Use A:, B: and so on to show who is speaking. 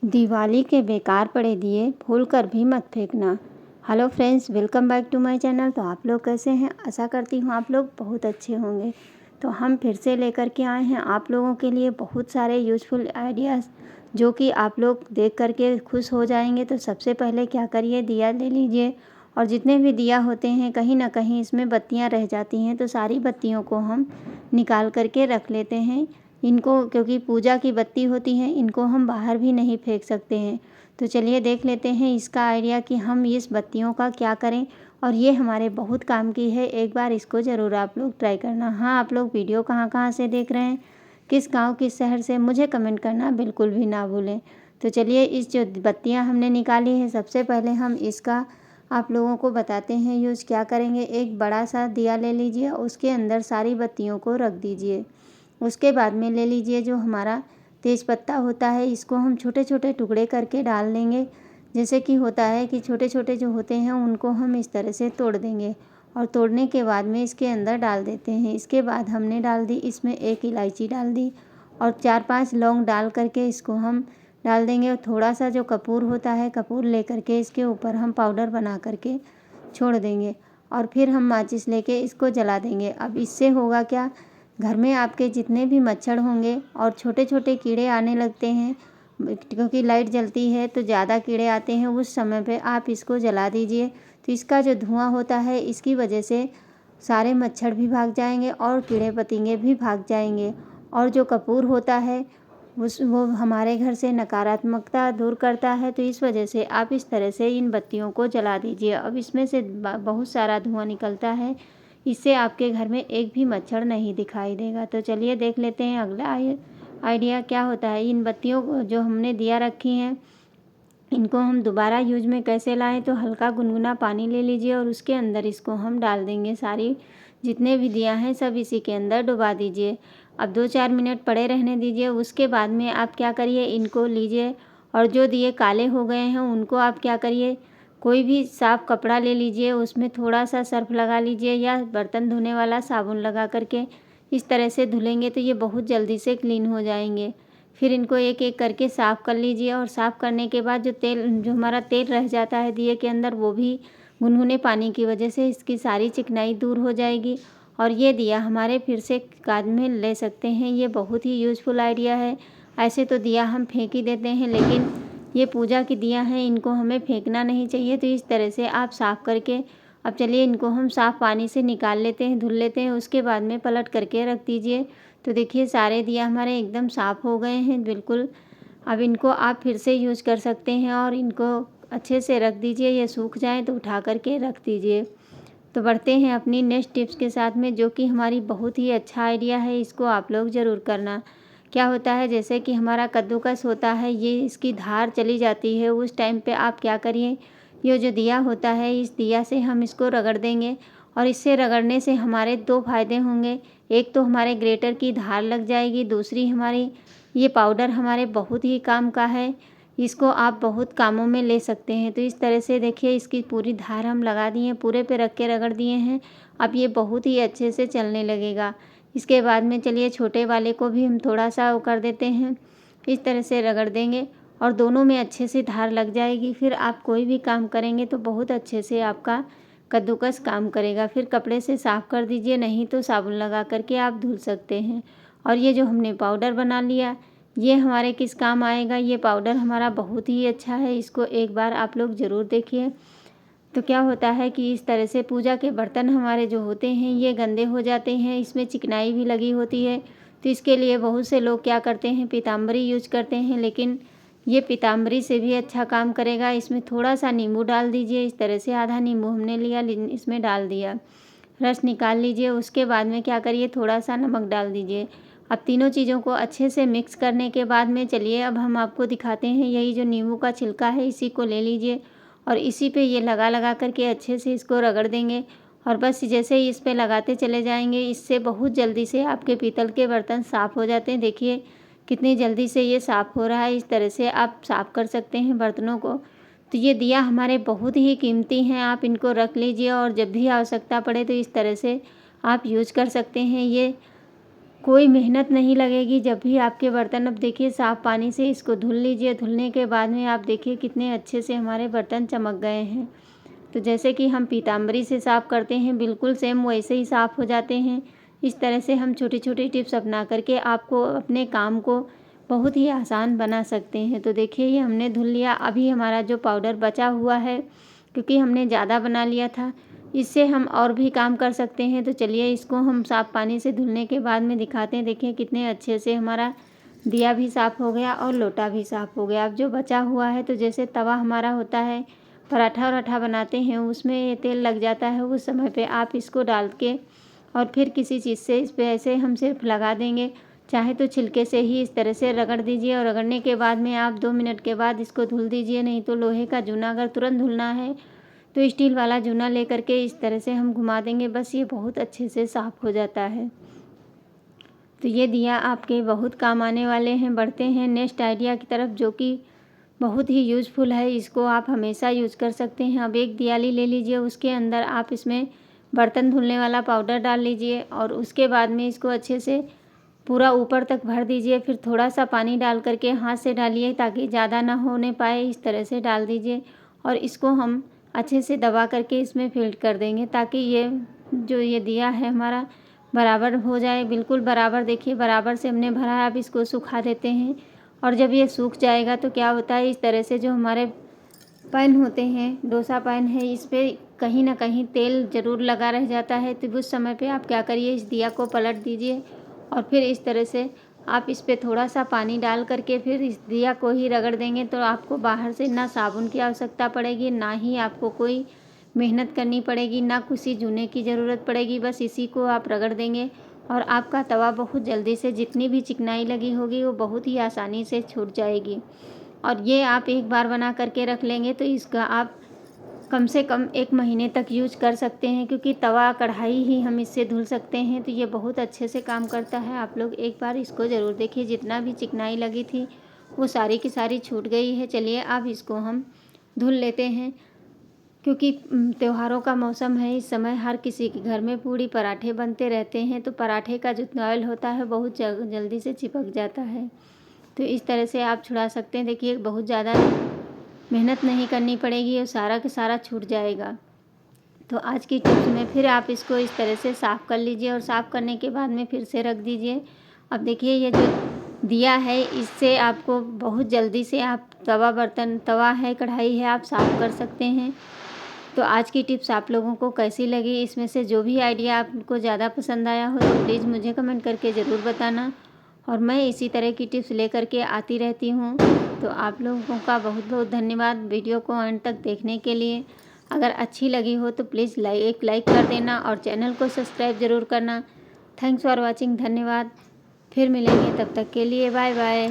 A: दिवाली के बेकार पड़े दिए भूल कर भी मत फेंकना। Hello friends, welcome back to my channel. तो आप लोग कैसे हैं? आशा करती हूँ आप लोग बहुत अच्छे होंगे। तो हम फिर से लेकर के आए हैं आप लोगों के लिए बहुत सारे यूज़फुल आइडियाज़ जो कि आप लोग देख करके खुश हो जाएंगे। तो सबसे पहले क्या करिए, दिया ले लीजिए और जितने भी दिया होते हैं कहीं ना कहीं इसमें बत्तियां रह जाती हैं, तो सारी बत्तियों को हम निकाल करके रख लेते हैं इनको, क्योंकि पूजा की बत्ती होती है, इनको हम बाहर भी नहीं फेंक सकते हैं। तो चलिए देख लेते हैं इसका आइडिया कि हम इस बत्तियों का क्या करें, और ये हमारे बहुत काम की है। एक बार इसको ज़रूर आप लोग ट्राई करना। हाँ, आप लोग वीडियो कहाँ कहाँ से देख रहे हैं, किस गांव किस शहर से, मुझे कमेंट करना बिल्कुल भी ना भूलें। तो चलिए इस जो बत्तियां हमने निकाली है, सबसे पहले हम इसका आप लोगों को बताते हैं यूज़ क्या करेंगे। एक बड़ा सा दिया ले लीजिए, उसके अंदर सारी बत्तियों को रख दीजिए। उसके बाद में ले लीजिए जो हमारा तेज पत्ता होता है, इसको हम छोटे छोटे टुकड़े करके डाल देंगे। जैसे कि होता है कि छोटे छोटे जो होते हैं उनको हम इस तरह से तोड़ देंगे और तोड़ने के बाद में इसके अंदर डाल देते हैं। इसके बाद हमने डाल दी इसमें एक इलायची डाल दी और 4-5 लौंग डाल करके इसको हम डाल देंगे। और थोड़ा सा जो कपूर होता है, कपूर ले करके इसके ऊपर हम पाउडर बना करके छोड़ देंगे और फिर हम माचिस लेके इसको जला देंगे। अब इससे होगा क्या, घर में आपके जितने भी मच्छर होंगे और छोटे छोटे कीड़े आने लगते हैं, क्योंकि लाइट जलती है तो ज़्यादा कीड़े आते हैं, उस समय पे आप इसको जला दीजिए। तो इसका जो धुआं होता है इसकी वजह से सारे मच्छर भी भाग जाएंगे और कीड़े पतिंगे भी भाग जाएंगे। और जो कपूर होता है वो हमारे घर से नकारात्मकता दूर करता है। तो इस वजह से आप इस तरह से इन बत्तियों को जला दीजिए। अब इसमें से बहुत सारा धुआं निकलता है, इससे आपके घर में एक भी मच्छर नहीं दिखाई देगा। तो चलिए देख लेते हैं अगला आइडिया क्या होता है। इन बत्तियों को जो हमने दिया रखी हैं, इनको हम दोबारा यूज में कैसे लाएं। तो हल्का गुनगुना पानी ले लीजिए और उसके अंदर इसको हम डाल देंगे। सारी जितने भी दिया हैं सब इसी के अंदर डुबा दीजिए। अब 2-4 मिनट पड़े रहने दीजिए। उसके बाद में आप क्या करिए, इनको लीजिए और जो दिए काले हो गए हैं उनको आप क्या करिए, कोई भी साफ़ कपड़ा ले लीजिए, उसमें थोड़ा सा सर्फ लगा लीजिए या बर्तन धोने वाला साबुन लगा करके इस तरह से धुलेंगे तो ये बहुत जल्दी से क्लीन हो जाएंगे। फिर इनको एक एक करके साफ़ कर लीजिए और साफ़ करने के बाद जो हमारा तेल रह जाता है दिए के अंदर, वो भी गुनगुने पानी की वजह से इसकी सारी चिकनाई दूर हो जाएगी और ये दिया हमारे फिर से काम में ले सकते हैं। ये बहुत ही यूज़फुल आइडिया है। ऐसे तो दिया हम फेंक ही देते हैं, लेकिन ये पूजा की दिया हैं, इनको हमें फेंकना नहीं चाहिए। तो इस तरह से आप साफ़ करके, अब चलिए इनको हम साफ़ पानी से निकाल लेते हैं, धुल लेते हैं। उसके बाद में पलट करके रख दीजिए। तो देखिए सारे दिया हमारे एकदम साफ़ हो गए हैं बिल्कुल। अब इनको आप फिर से यूज़ कर सकते हैं और इनको अच्छे से रख दीजिए। ये सूख जाए तो उठा करके रख दीजिए। तो बढ़ते हैं अपनी नेक्स्ट टिप्स के साथ में, जो कि हमारी बहुत ही अच्छा आइडिया है। इसको आप लोग ज़रूर करना। क्या होता है, जैसे कि हमारा कद्दूकस होता है, ये इसकी धार चली जाती है, उस टाइम पे आप क्या करिए, ये जो दिया होता है इस दिया से हम इसको रगड़ देंगे और इससे रगड़ने से हमारे 2 फ़ायदे होंगे। एक तो हमारे ग्रेटर की धार लग जाएगी, दूसरी हमारी ये पाउडर हमारे बहुत ही काम का है, इसको आप बहुत कामों में ले सकते हैं। तो इस तरह से देखिए इसकी पूरी धार हम लगा दिए, पूरे पे रख के रगड़ दिए हैं। अब ये बहुत ही अच्छे से चलने लगेगा। इसके बाद में चलिए छोटे वाले को भी हम थोड़ा सा वो कर देते हैं, इस तरह से रगड़ देंगे और दोनों में अच्छे से धार लग जाएगी। फिर आप कोई भी काम करेंगे तो बहुत अच्छे से आपका कद्दूकस काम करेगा। फिर कपड़े से साफ़ कर दीजिए, नहीं तो साबुन लगा करके आप धुल सकते हैं। और ये जो हमने पाउडर बना लिया, ये हमारे किस काम आएगा। ये पाउडर हमारा बहुत ही अच्छा है, इसको एक बार आप लोग ज़रूर देखिए। तो क्या होता है कि इस तरह से पूजा के बर्तन हमारे जो होते हैं ये गंदे हो जाते हैं, इसमें चिकनाई भी लगी होती है। तो इसके लिए बहुत से लोग क्या करते हैं, पीताम्बरी यूज करते हैं, लेकिन ये पीताम्बरी से भी अच्छा काम करेगा। इसमें थोड़ा सा नींबू डाल दीजिए। इस तरह से आधा नींबू हमने लिया, इसमें डाल दिया, रस निकाल लीजिए। उसके बाद में क्या करिए, थोड़ा सा नमक डाल दीजिए। अब तीनों चीज़ों को अच्छे से मिक्स करने के बाद में चलिए अब हम आपको दिखाते हैं। यही जो नींबू का छिलका है इसी को ले लीजिए और इसी पे ये लगा करके अच्छे से इसको रगड़ देंगे और बस जैसे ही इस पे लगाते चले जाएंगे, इससे बहुत जल्दी से आपके पीतल के बर्तन साफ़ हो जाते हैं। देखिए कितनी जल्दी से ये साफ़ हो रहा है। इस तरह से आप साफ़ कर सकते हैं बर्तनों को। तो ये दिया हमारे बहुत ही कीमती हैं, आप इनको रख लीजिए और जब भी आवश्यकता पड़े तो इस तरह से आप यूज कर सकते हैं। ये कोई मेहनत नहीं लगेगी जब भी आपके बर्तन। अब देखिए साफ़ पानी से इसको धुल लीजिए। धुलने के बाद में आप देखिए कितने अच्छे से हमारे बर्तन चमक गए हैं। तो जैसे कि हम पीताम्बरी से साफ़ करते हैं बिल्कुल सेम वैसे ही साफ़ हो जाते हैं। इस तरह से हम छोटी छोटी टिप्स अपना करके आपको अपने काम को बहुत ही आसान बना सकते हैं। तो देखिए ये हमने धुल लिया। अभी हमारा जो पाउडर बचा हुआ है, क्योंकि हमने ज़्यादा बना लिया था, इससे हम और भी काम कर सकते हैं। तो चलिए इसको हम साफ़ पानी से धुलने के बाद में दिखाते हैं। देखिए कितने अच्छे से हमारा दिया भी साफ़ हो गया और लोटा भी साफ़ हो गया। अब जो बचा हुआ है, तो जैसे तवा हमारा होता है, पराठा वराठा बनाते हैं उसमें तेल लग जाता है, उस समय पे आप इसको डाल के और फिर किसी चीज़ से इस पे ऐसे हम सिर्फ लगा देंगे। चाहे तो छिलके से ही इस तरह से रगड़ दीजिए और रगड़ने के बाद में आप 2 मिनट के बाद इसको धुल दीजिए। नहीं तो लोहे का जूना अगर तुरंत धुलना है तो स्टील वाला जूना ले करके इस तरह से हम घुमा देंगे, बस ये बहुत अच्छे से साफ़ हो जाता है। तो ये दिया आपके बहुत काम आने वाले हैं। बढ़ते हैं नेक्स्ट आइडिया की तरफ, जो कि बहुत ही यूज़फुल है। इसको आप हमेशा यूज़ कर सकते हैं। अब एक दियाली ले लीजिए, उसके अंदर आप इसमें बर्तन धुलने वाला पाउडर डाल लीजिए और उसके बाद में इसको अच्छे से पूरा ऊपर तक भर दीजिए। फिर थोड़ा सा पानी डाल करके हाथ से डालिए ताकि ज़्यादा ना होने पाए, इस तरह से डाल दीजिए और इसको हम अच्छे से दबा करके इसमें फिल्ट कर देंगे ताकि ये जो ये दिया है हमारा बराबर हो जाए, बिल्कुल बराबर। देखिए बराबर से हमने भरा है। अब इसको सुखा देते हैं और जब ये सूख जाएगा तो क्या होता है, इस तरह से जो हमारे पैन होते हैं, डोसा पैन है, इस पे कहीं ना कहीं तेल ज़रूर लगा रह जाता है। तो उस समय पे आप क्या करिए, इस दिया को पलट दीजिए और फिर इस तरह से आप इस पे थोड़ा सा पानी डाल करके फिर इस दिया को ही रगड़ देंगे। तो आपको बाहर से ना साबुन की आवश्यकता पड़ेगी, ना ही आपको कोई मेहनत करनी पड़ेगी, ना किसी जूने की ज़रूरत पड़ेगी। बस इसी को आप रगड़ देंगे और आपका तवा बहुत जल्दी से, जितनी भी चिकनाई लगी होगी वो बहुत ही आसानी से छूट जाएगी। और ये आप एक बार बना करके रख लेंगे तो इसका आप कम से कम 1 महीने तक यूज कर सकते हैं, क्योंकि तवा कढ़ाई ही हम इससे धुल सकते हैं। तो ये बहुत अच्छे से काम करता है। आप लोग एक बार इसको ज़रूर देखिए। जितना भी चिकनाई लगी थी वो सारी की सारी छूट गई है। चलिए अब इसको हम धुल लेते हैं, क्योंकि त्योहारों का मौसम है। इस समय हर किसी के घर में पूड़ी पराठे बनते रहते हैं, तो पराठे का जो ऑयल होता है बहुत जल्दी से चिपक जाता है। तो इस तरह से आप छुड़ा सकते हैं। देखिए बहुत ज़्यादा मेहनत नहीं करनी पड़ेगी और सारा का सारा छूट जाएगा। तो आज की टिप्स में फिर आप इसको इस तरह से साफ़ कर लीजिए और साफ़ करने के बाद में फिर से रख दीजिए। अब देखिए ये जो दिया है, इससे आपको बहुत जल्दी से आप तवा है, कढ़ाई है, आप साफ़ कर सकते हैं। तो आज की टिप्स आप लोगों को कैसी लगी, इसमें से जो भी आइडिया आपको ज़्यादा पसंद आया हो तो प्लीज़ मुझे कमेंट करके ज़रूर बताना। और मैं इसी तरह की टिप्स लेकर के आती रहती हूँ। तो आप लोगों का बहुत बहुत धन्यवाद वीडियो को अंत तक देखने के लिए। अगर अच्छी लगी हो तो प्लीज़ एक लाइक कर देना और चैनल को सब्सक्राइब ज़रूर करना। Thanks for watching. धन्यवाद। फिर मिलेंगे, तब तक के लिए बाय बाय।